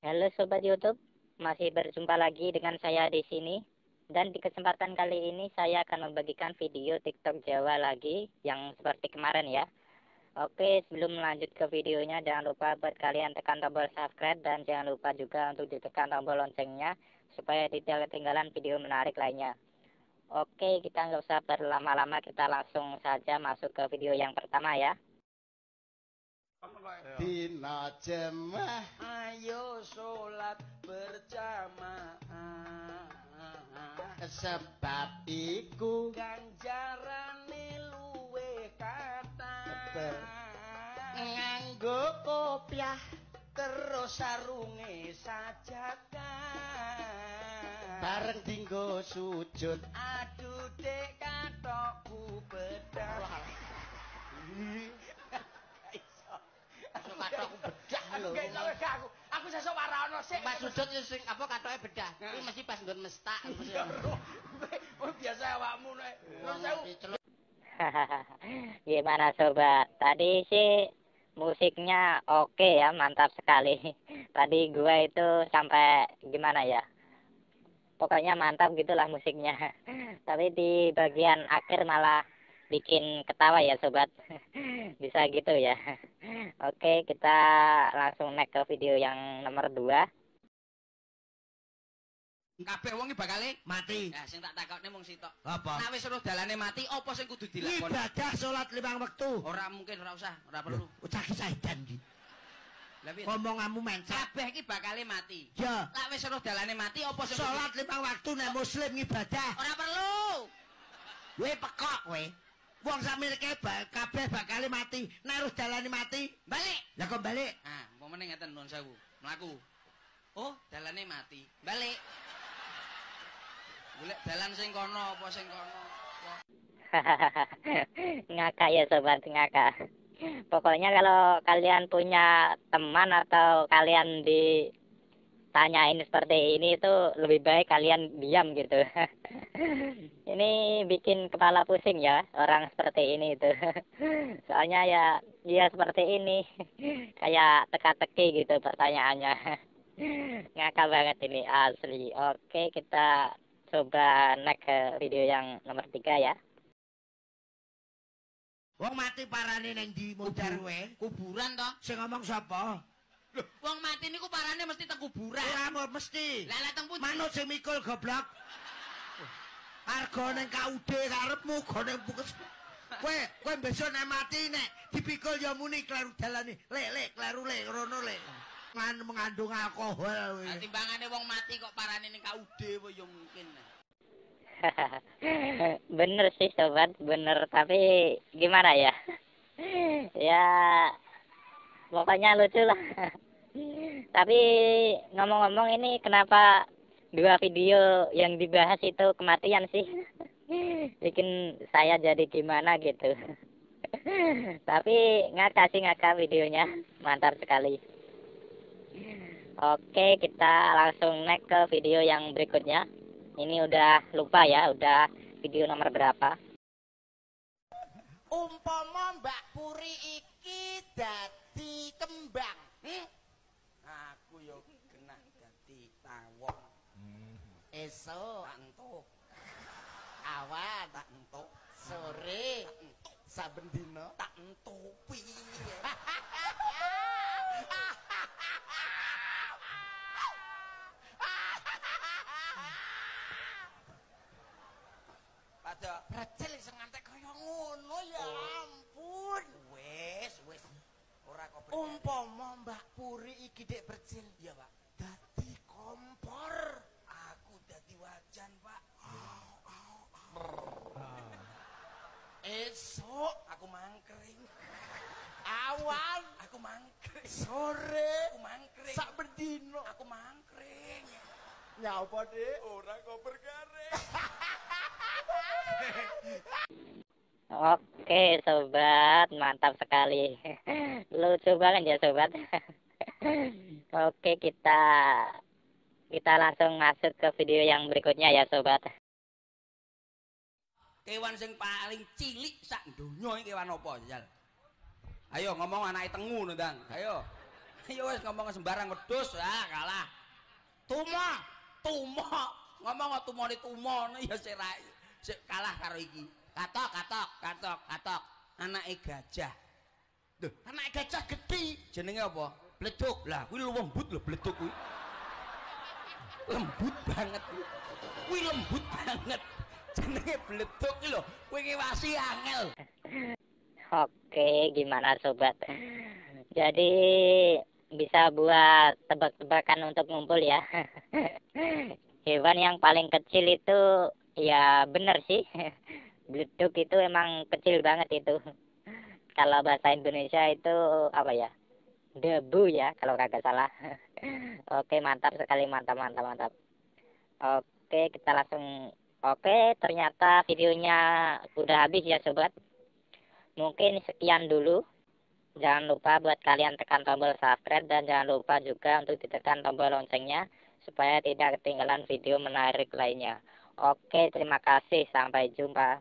Halo Sobat YouTube, masih berjumpa lagi dengan saya di sini. Dan di kesempatan kali ini saya akan membagikan video TikTok Jawa lagi yang seperti kemarin ya. Oke, sebelum lanjut ke videonya jangan lupa buat kalian tekan tombol subscribe dan jangan lupa juga untuk ditekan tombol loncengnya supaya tidak ketinggalan video menarik lainnya. Oke, kita nggak usah berlama-lama, kita langsung saja masuk ke video yang pertama ya. Dina jemaah ayo sholat berjamaah, sebab iku ganjarane luwih kathah. nganggo kopiah Terus sarunge sajadah, bareng dinggo sujud. aduh dek katokku bedah. Katokku bedah lho. Aku sesuk warana sik. Pas sujud ya sing apa katoke bedah. Kuwi mesti pas nggon mestak. Biasa awakmu nek. Gimana sobat? Tadi sih musiknya oke ya, mantap sekali. Tadi gua itu sampai gimana ya? Pokoknya mantap gitulah musiknya. Tapi di bagian akhir malah bikin ketawa ya sobat. Bisa gitu ya. Oke, kita langsung naik ke video yang nomor 2. Kabeh wong iki bakale mati. Nah, sing tak takokne mung sitok. Apa? Nek wis weruh dalane mati, apa sing kudu dilakoni? Ibadah salat 5 wektu. Ora mungkin, ora usah, ora perlu. Ucah saedan iki. Lah piye? Ngomonganmu mencet. Kabeh iki bakale mati. Ya. Nek wis weruh dalane mati, apa sing Salat 5 waktu nek muslim ibadah. ora perlu. Kowe pekok kowe. Wong samirke kabeh bakal mati. Nek weruh dalane mati, Balik. lah kok balik. Ah, umpamane ngeten nuwun sewu. Mlaku. Oh, dalane mati. Balik. Golek dalan sing kono apa sing kono. Ngakak ya sobat, ngakak. Pokoknya kalau kalian punya teman atau kalian ditanyain seperti ini itu lebih baik kalian diam gitu. Ini bikin kepala pusing ya orang seperti ini itu. Soalnya ya dia seperti ini. Kayak teka-teki gitu pertanyaannya. Ngakak banget ini asli. Oke, kita coba naik ke video yang nomor 3 ya. Wong mati parane ning ndi mundar kowe? Kuburan toh? Sing ngomong sapa? Lho, wong mati niku parane mesti teng kuburan. Ora mesti. Lah lek teng pundi? Manut sing mikul goblok. Argo ning KUD karepmu go ning pukes. Kowe besok nek mati nek dipikul ya muni kleru dalane. Lek kleru lek rono lek. Mengandung alkohol. Timbangane wong mati kok parane ning KUD apa ya mungkin. Bener sih sobat, bener, tapi gimana ya? Ya pokoknya lucu lah. Tapi ngomong-ngomong ini kenapa 2 video yang dibahas itu kematian sih? Bikin saya jadi gimana gitu. Tapi ngakak sih, ngakak videonya, mantap sekali. Oke, kita langsung naik ke video yang berikutnya. Ini udah lupa ya, udah video nomor berapa. Umpama Mbak Puri iki dadi kembang. Aku yo kena dadi tawon. Esok Tak entuk, awan tak entuk, sore tak entuk, saben dina tak entupi. Pada Racel sing ngantek kaya ngono ya ampun. wis ora kok Umpama Mbak Puri iki dek bercil iya, Pak. dadi kompor. Aku dadi wajan, Pak. Esok Aku mangkring. awan Aku mangkring. sore Aku mangkring. saben dina. Aku mangkring. Nyapa Dik? Ora kok bergaring. Oke sobat, mantap sekali. Lucu banget ya sobat. Oke, kita langsung masuk ke video yang berikutnya ya sobat. Kewan sing paling cilik sak donya iki kewan apa, Jal? Ayo ngomong anake tengu, Ndang. Ayo. Ya wis ngomong sembarang wedhus, ah kalah. Tumo, tumo. Ngomong kok tumone tumo ya sik kalah karo iki. Katok, katok, katok, katok. Anake gajah. Duh, anake gajah gedhi. Jenenge apa? Bleduk. Lah kuwi lembut lho bleduk kuwi. Lembut banget. Kuwi lembut banget. Jenenge bleduk ki lho. Kuwi ngiwasi angel. Oke, gimana sobat? Jadi bisa buat tebak-tebakan untuk ngumpul ya. Hewan yang paling kecil itu ya bener sih. Bleduk itu emang kecil banget itu. Kalau bahasa Indonesia itu apa ya? Debu ya kalau kagak salah. Oke, mantap sekali, mantap, mantap, mantap. Oke, kita langsung. Oke, ternyata videonya udah habis ya sobat. Mungkin sekian dulu. Jangan lupa buat kalian tekan tombol subscribe dan jangan lupa juga untuk ditekan tombol loncengnya supaya tidak ketinggalan video menarik lainnya. Oke, terima kasih. Sampai jumpa.